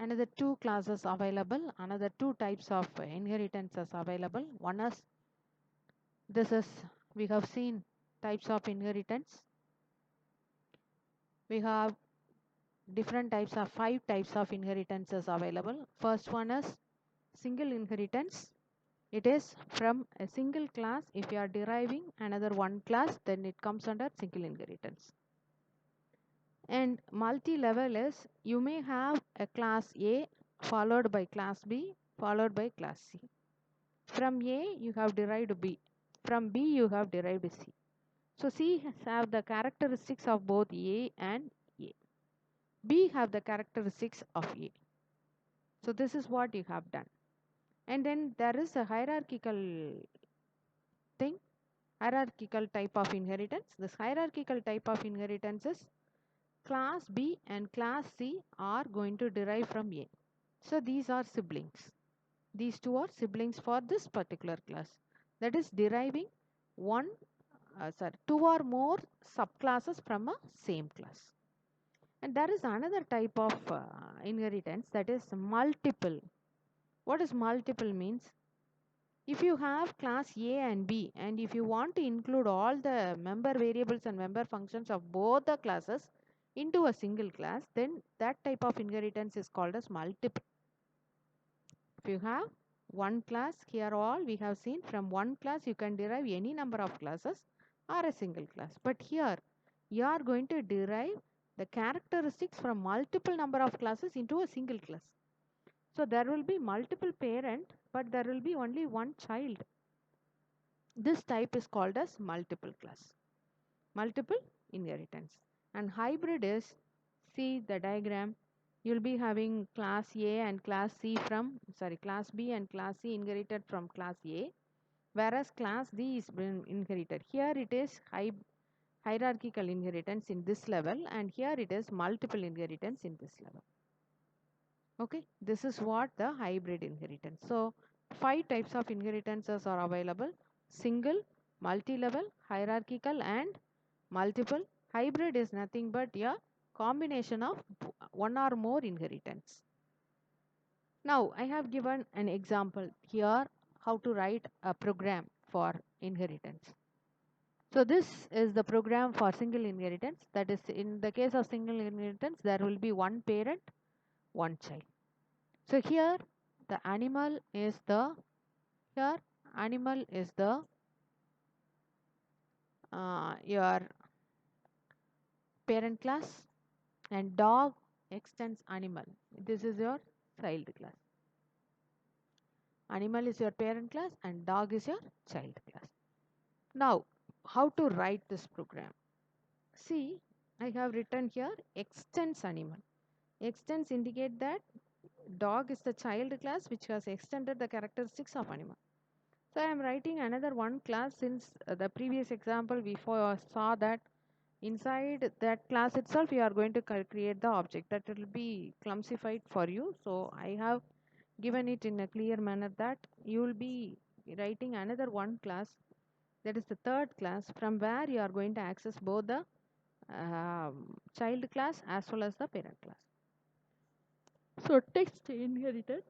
another two classes available, another two types of inheritances available. One is, this is, we have seen types of inheritance. We have different types of 5 types of inheritances available. First one is single inheritance. It is from a single class. If you are deriving another one class, then it comes under single inheritance. And multi-level is, you may have a class A followed by class B followed by class C. From A you have derived B. From B you have derived C. So C have the characteristics of both A and A. B have the characteristics of A. So this is what you have done. And then there is a hierarchical thing, hierarchical type of inheritance. This hierarchical type of inheritance is class B and class C are going to derive from A. So these are siblings. These two are siblings for this particular class. That is deriving two or more subclasses from a same class. And there is another type of inheritance, that is multiple. What is multiple means? If you have class A and B, and if you want to include all the member variables and member functions of both the classes into a single class, then that type of inheritance is called as multiple. If you have one class, here all we have seen, from one class you can derive any number of classes or a single class. But here you are going to derive the characteristics from multiple number of classes into a single class. So there will be multiple parent, but there will be only one child. This type is called as multiple class, multiple inheritance. And hybrid is, see the diagram, you'll be having class A and class C from, class B and class C inherited from class A, whereas class D is been inherited. Here it is hierarchical inheritance in this level, and here it is multiple inheritance in this level. Okay, this is what the hybrid inheritance. So 5 types of inheritances are available: single, multi-level, hierarchical, and multiple. Hybrid is nothing but a combination of one or more inheritance. Now I have given an example here how to write a program for inheritance. So this is the program for single inheritance. That is, in the case of single inheritance, there will be one parent, one child. So here the animal is the, your parent class, and dog extends animal. This is your child class. Animal is your parent class and dog is your child class. Now, how to write this program? See, I have written here extends animal. Extends indicate that dog is the child class which has extended the characteristics of animal. So I am writing another one class, since the previous example we saw that inside that class itself you are going to create the object. That will be clumsified for you. So I have given it in a clear manner that you will be writing another one class, that is the third class, from where you are going to access both the child class as well as the parent class. So text inherited.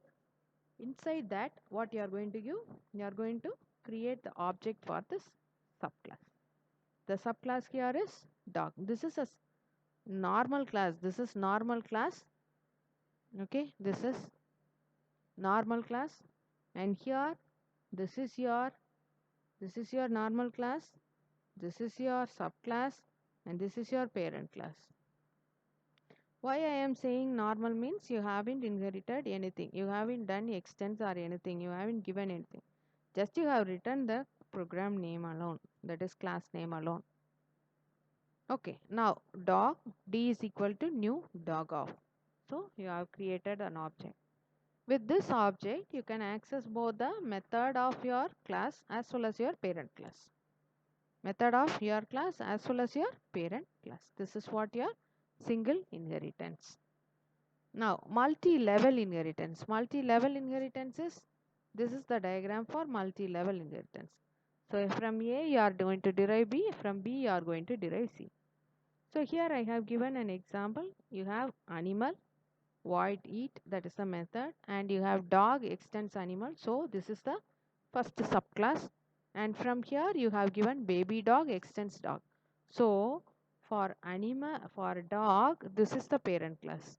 Inside that, what you are going to do, you are going to create the object for this subclass. The subclass here is dog. This is a normal class. This is normal class. Okay, this is normal class, and here this is your normal class, this is your subclass, and this is your parent class. Why I am saying normal means you haven't inherited anything, you haven't done extends or anything, you haven't given anything, just you have written the program name alone, that is class name alone. Okay, now dog, d is equal to new dog of, so you have created an object. With this object, you can access both the method of your class as well as your parent class. Method of your class as well as your parent class. This is what your single inheritance. Now, multi-level inheritance. Multi-level inheritance is, this is the diagram for multi-level inheritance. So, from A you are going to derive B, from B you are going to derive C. So, here I have given an example. You have animal, void eat, that is the method, and you have dog extends animal, so this is the first subclass, and from here you have given baby dog extends dog. So for animal, for dog, this is the parent class.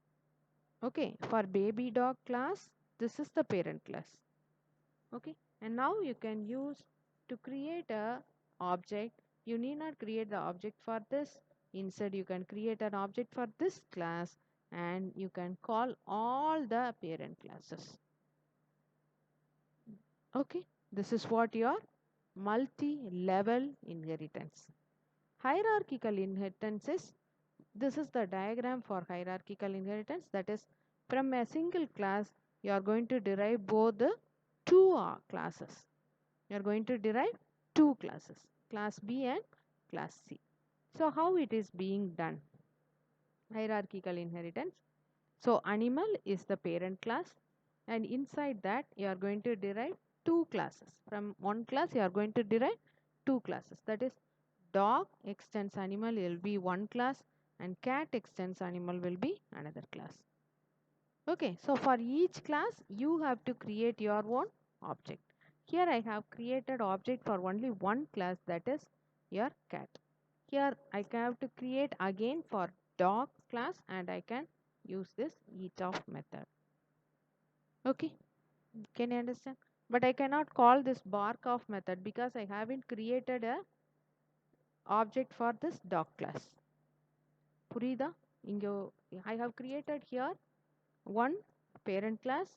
Okay, for baby dog class, this is the parent class. Okay, and now you can use to create a object. You need not create the object for this. Instead, you can create an object for this class, and you can call all the parent classes. Okay, this is what your multi-level inheritance. Hierarchical inheritance is, this is the diagram for hierarchical inheritance. That is, from a single class you are going to derive both the two classes. You are going to derive two classes, class B and class C. So how it is being done? Hierarchical inheritance. So animal is the parent class, and inside that you are going to derive two classes. From one class you are going to derive two classes. That is, dog extends animal will be one class, and cat extends animal will be another class. Okay, so for each class you have to create your own object. Here I have created object for only one class, that is your cat. Here I have to create again for dog class, and I can use this eat of method. Okay, can you understand? But I cannot call this bark of method because I haven't created a object for this dog class. புரியுதா? இங்க I have created here one parent class,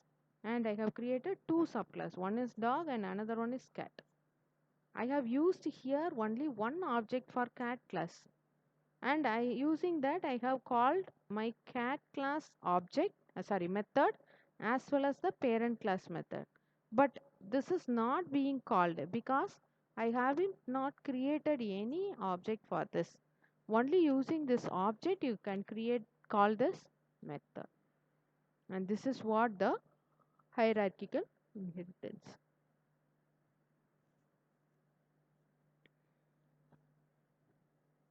and I have created two subclass. One is dog and another one is cat. I have used here only one object for cat class, and using that I have called my cat class object, method, as well as the parent class method. But this is not being called because I haven't not created any object for this. Only using this object you can call this method, and this is what the hierarchical inheritance.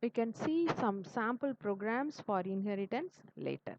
We can see some sample programs for inheritance later.